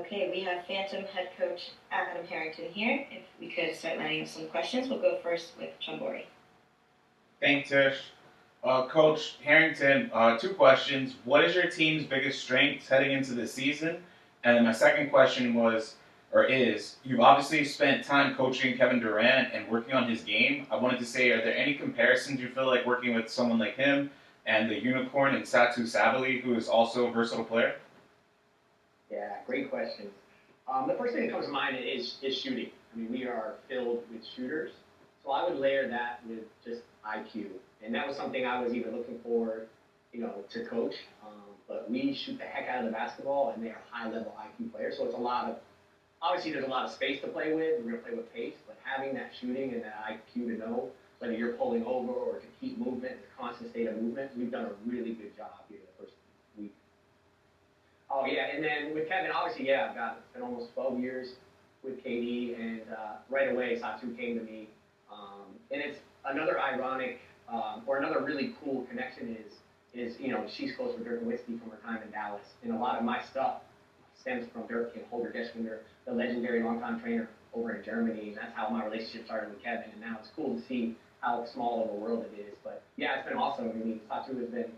Okay, we have Phantom head coach Adam Harrington here. If we could start lining some questions, we'll go first with Chambori. Thanks, Tish. Coach Harrington, two questions. What is your team's biggest strengths heading into the season? And then my second question is, you've obviously spent time coaching Kevin Durant and working on his game. I wanted to say, are there any comparisons you feel like working with someone like him and the unicorn and Satu Sabali, who is also a versatile player? Yeah, great questions. The first thing that comes to mind is shooting. I mean, we are filled with shooters, so I would layer that with just IQ, and that was something I was even looking for, to coach. But we shoot the heck out of the basketball, and they are high-level IQ players, so it's a lot of obviously there's a lot of space to play with. We're going to play with pace, but having that shooting and that IQ to know whether you're pulling over or to keep movement, the constant state of movement, we've done a really good job here the first week. Oh yeah, and then with Kevin, obviously, yeah, it's been almost 12 years with KD, and right away Satu came to me, and it's another ironic or another really cool connection is she's close with Dirk Nowitzki from her time in Dallas, and a lot of my stuff stems from Dirk and Holger Geschwinder, the legendary longtime trainer over in Germany, and that's how my relationship started with Kevin, and now it's cool to see how small of a world it is. But yeah, it's been awesome. I mean, Satu has been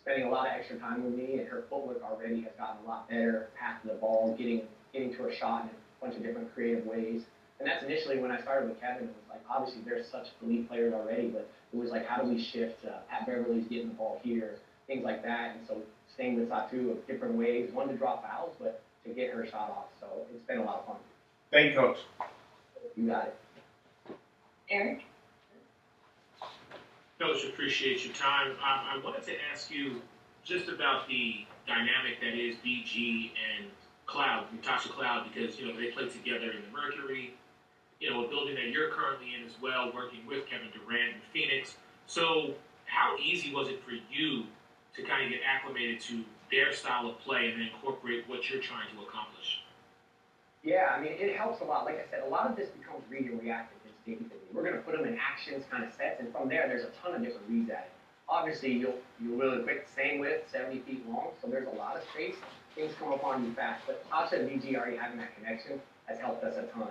spending a lot of extra time with me, and her footwork already has gotten a lot better, path to the ball, getting to her shot in a bunch of different creative ways. And that's initially when I started with Kevin. It was like, obviously, there's such elite players already, but it was like, how do we shift? Pat Beverly's getting the ball here, things like that. And so staying with Satu of different ways, one to draw fouls, but to get her shot off. So it's been a lot of fun. Thank you, Coach. You got it. Eric? Coach, appreciate your time. I wanted to ask you just about the dynamic that is BG and Natasha Cloud, because they play together in the Mercury, a building that you're currently in as well, working with Kevin Durant in Phoenix. So how easy was it for you to kind of get acclimated to their style of play and then incorporate what you're trying to accomplish? Yeah, I mean, it helps a lot. Like I said, a lot of this becomes read and reactive instinctively. We're going to put them in actions kind of sets, and from there's a ton of different reads at it. Obviously, you'll really quick, same width, 70 feet long, so there's a lot of space. Things come upon you fast, but Tasha and BG already having that connection has helped us a ton.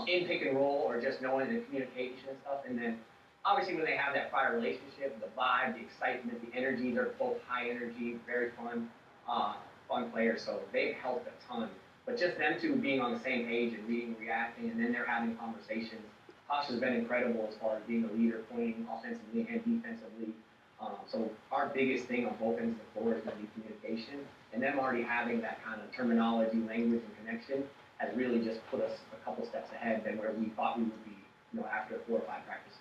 In pick and roll or just knowing the communication and stuff, and then obviously when they have that prior relationship, the vibe, the excitement, the energy, they're both high energy, very fun players, so they've helped a ton. But just them two being on the same page and reading, reacting, and then they're having conversations. Tasha's been incredible as far as being a leader, pointing offensively and defensively. So our biggest thing on both ends of the floor is going to be communication, and them already having that kind of terminology, language, and connection has really just put us a couple steps ahead than where we thought we would be, after 4 or 5 practices.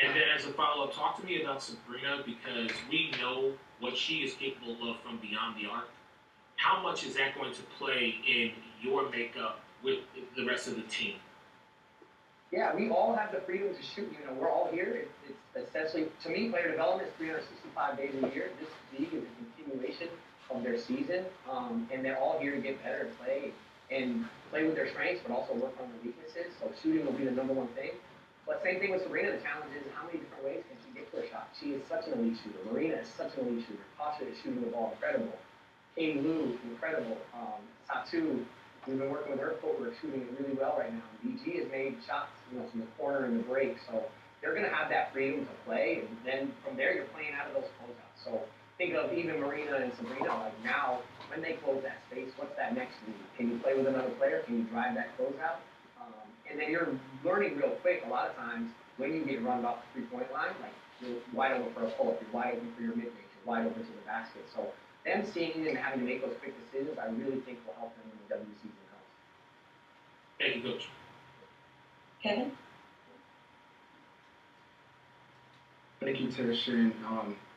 And then as a follow-up, talk to me about Sabrina, because we know what she is capable of from beyond the arc. How much is that going to play in your makeup with the rest of the team? Yeah, we all have the freedom to shoot. We're all here. It's essentially, to me, player development is 365 days a year. This league is a continuation of their season, and they're all here to get better and play with their strengths, but also work on their weaknesses. So shooting will be the number one thing. But same thing with Sabrina. The challenge is how many different ways can she get to a shot? She is such an elite shooter. Marina is such an elite shooter. Tasha is shooting the ball incredible. Katie Lou, incredible. Satu, we've been working with her footwork, shooting it really well right now. BG has made shots, from the corner and the break. So they're going to have that freedom to play, and then from there you're playing out of those closeouts. So think of even Marina and Sabrina, like now, when they close that space, what's that next move? Can you play with another player? Can you drive that closeout? And then you're learning real quick a lot of times when you get run off the three-point line, like you're wide open for a pull-up, you're wide open for your mid-range, you're wide open to the basket. So them seeing and having to make those quick decisions, I really think will help them when the W season comes. Thank you, Coach. Kevin? Thank you, Tish, and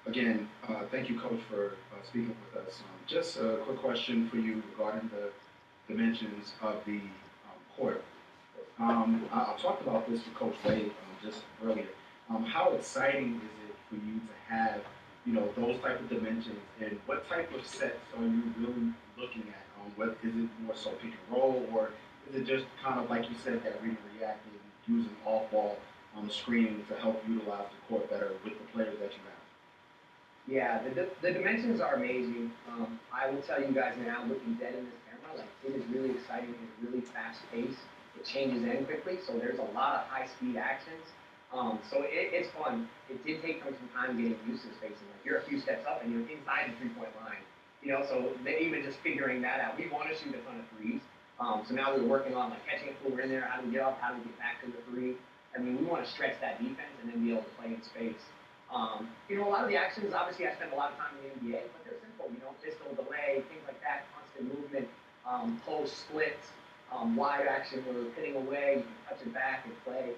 again, thank you, Coach, for speaking with us. Just a quick question for you regarding the dimensions of the court. I talked about this with Coach Wade just earlier. How exciting is it for you to have, those type of dimensions, and what type of sets are you really looking at? What is it more so pick and roll, or is it just kind of like you said, that reading, reacting, using off-ball screening to help utilize the court better with the players that you have? Yeah, the dimensions are amazing. I will tell you guys now, looking dead in this camera, like it is exciting. It's really fast paced. It changes in quickly, so there's a lot of high speed actions. So it's fun. It did take them some time getting used to spacing. Like you're a few steps up and you're inside the 3-point line. So even just figuring that out. We want to shoot a ton of threes. So now we're working on like catching it when we're in there, how do we get up, how do we get back to the three. I mean, we want to stretch that defense and then be able to play in space. A lot of the actions, obviously I spend a lot of time in the NBA, but they're simple, pistol, delay, things like that, constant movement, post, splits, wide action where we're hitting away, you can touch it back and play.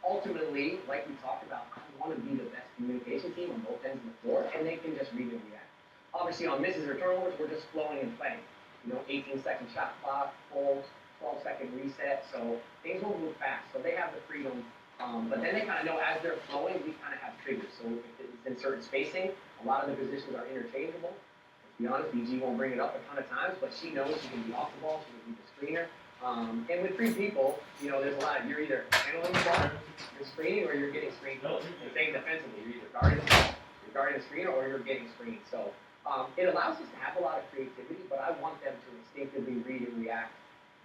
Ultimately, like we talked about, I want to be the best communication team on both ends of the floor, and they can just read and react. Obviously, on misses or turnovers, we're just flowing and playing. 18-second shot clock, full 12-second reset, so things will move fast. So they have the freedom, but then they kind of know as they're flowing, we kind of have triggers. So if it's in certain spacing, a lot of the positions are interchangeable. To be honest, BG won't bring it up a ton of times, but she knows she can be off the ball, she can be the screener. And with three people, there's a lot of, you're either handling the ball, you're screening, or you're getting screened. And same defensively, you're either guarding the ball, you're guarding the screener, or you're getting screened. So it allows us to have a lot of creativity, but I want them to instinctively read and react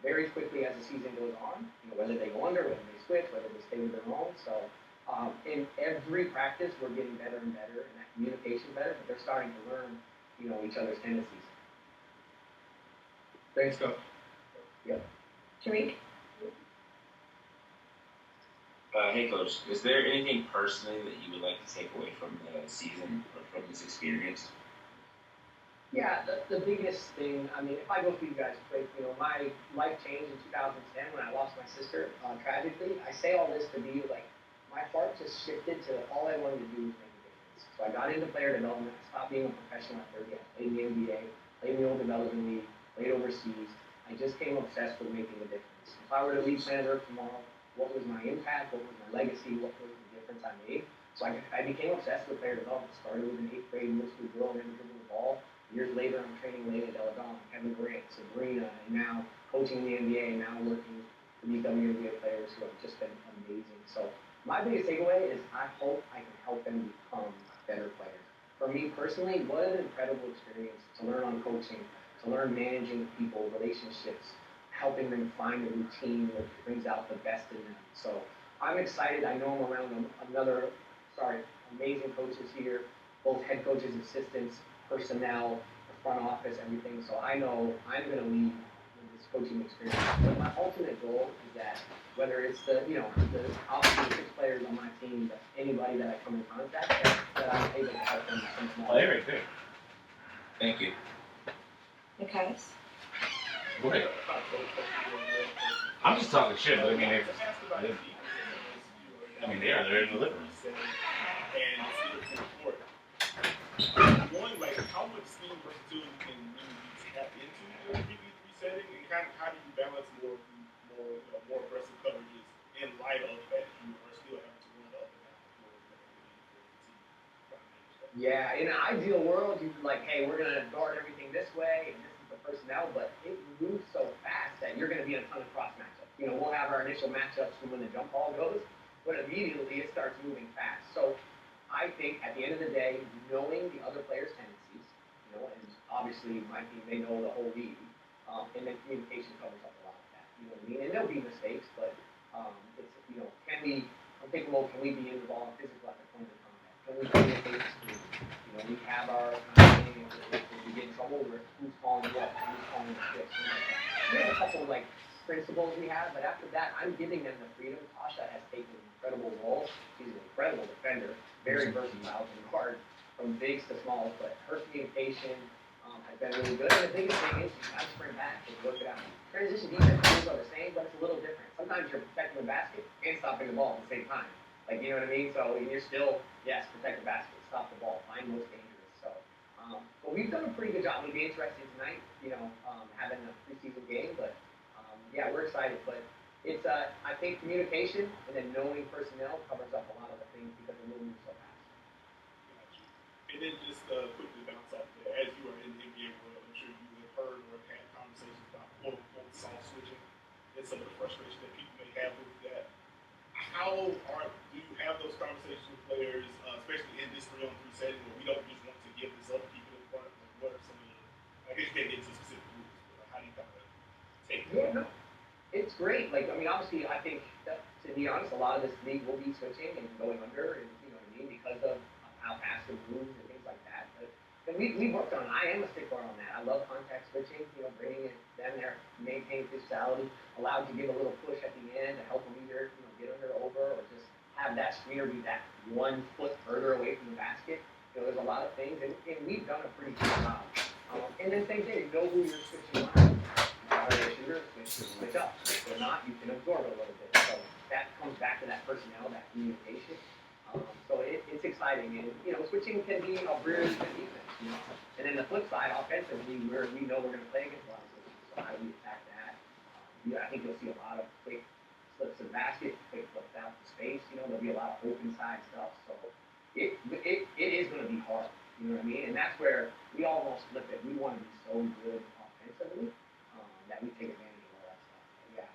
very quickly as the season goes on, whether they go under, whether they switch, whether they stay with their own. So in every practice, we're getting better and better, and that communication better, but they're starting to learn, each other's tendencies. Thanks, Coach. Yep. Tariq? Hey, Coach, is there anything personally that you would like to take away from the season or from this experience? Yeah, the biggest thing, if I go through you guys quick, my life changed in 2010 when I lost my sister tragically. I say all this to be like, my heart just shifted to all I wanted to do was make a difference. So I got into player development. I stopped being a professional at 30. I played in the NBA, played in the old development league, played overseas. I just became obsessed with making a difference. If I were to leave planet Earth tomorrow, what was my impact? What was my legacy? What was the difference I made? So I became obsessed with player development. Started with an 8th grade middle school girl, never dribbled the ball. Years later, I'm training Layla Deladon, Kevin Durant, Sabrina, and now coaching in the NBA, and now working with these WNBA players who have just been amazing. So my biggest takeaway is I hope I can help them become better players. For me personally, what an incredible experience to learn on coaching, to learn managing people, relationships, helping them find a routine that brings out the best in them. So I'm excited. I know I'm around amazing coaches here, both head coaches, assistants, personnel, the front office, everything. So I know I'm going to lead with this coaching experience. But my ultimate goal is that whether it's the obviously the 6 players on my team, but anybody that I come in contact with, that I'm able to help them in some small way. Right there. Thank you. Nikias? Go ahead. I'm just talking shit, but they're in the living room. One, like, how much scheme versatility can really be tapped into in a 3v3 setting, and kind of how do you balance more aggressive coverages in light of that you are still having to run up and down the floor for the team? Yeah, in an ideal world, you'd be like, hey, we're going to guard everything this way, and this is the personnel, but it moves so fast that you're going to be in a ton of cross matchups. We'll have our initial matchups from when the jump ball goes, but immediately it starts moving fast. So I think at the end of the day, knowing the other players' tendencies, and obviously my team, they know the whole league, and then communication covers up a lot of that. You know what I mean? And there'll be mistakes, but it's, I'm thinking, well, can we be involved in physical at the point of contact? Can we communicate the screen? We have our kind of thing, if we get in trouble, who's calling what, who's calling the switch, things like that. We have a couple of, principles we have, but after that, I'm giving them the freedom. Tasha has taken an incredible role. She's an incredible defender, very versatile, can guard from bigs to smalls, but her communication has been really good. And the biggest thing is she's got to sprint back and work it out. Transition defense are the same, but it's a little different. Sometimes you're protecting the basket and stopping the ball at the same time. You know what I mean? So you're still, yes, protect the basket, stop the ball, find what's dangerous. So, but we've done a pretty good job. It'll be interesting tonight, having a preseason game, but yeah, we're excited, but it's I think communication and then knowing personnel covers up a lot of the things because we're moving so fast. Gotcha. And then just quickly bounce off there, as you are in the NBA world, I'm sure you have heard or had conversations about quote unquote soft switching and some of the frustration that people may have with that. Do you have those conversations with players, especially in this 3-on-3 setting where we don't just want to give this up, keep it in front? What are some of the, I guess you can't get into specific rules, but how do you kind of take It's great. Like, I mean, obviously, I think that, to be honest, a lot of this league will be switching and going under, and you know what I mean, because of how fast it moves and things like that. But and we worked on. I am a stickler on that. I love contact switching. You know, bringing in them there, maintaining physicality, allowed to give a little push at the end to help them either get under, over, or just have that screener be that 1 foot further away from the basket. You know, there's a lot of things, and we've done a pretty good job. And then same thing, you know who you're switching on. Are they a shooter? Switch up. If they're not, you can absorb it a little bit. So that comes back to that personnel, that communication. So it's exciting, and switching can be a really good defense. And then the flip side, offensively, we know we're going to play against a lot of switches. So how do we attack that? I think you'll see a lot of quick slips to the basket, quick flips out to space. There'll be a lot of open side stuff. So it is going to be hard. You know what I mean? And that's where we almost flip it. We want to be so good offensively that we take advantage of all that stuff. But yeah,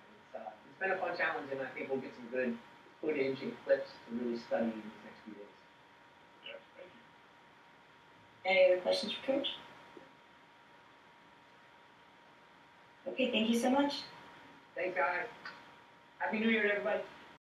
it's been a fun challenge, and I think we'll get some good footage and clips to really study in these next few days. Yeah, thank you. Any other questions for Coach? Okay, thank you so much. Thanks, guys. Happy New Year to everybody.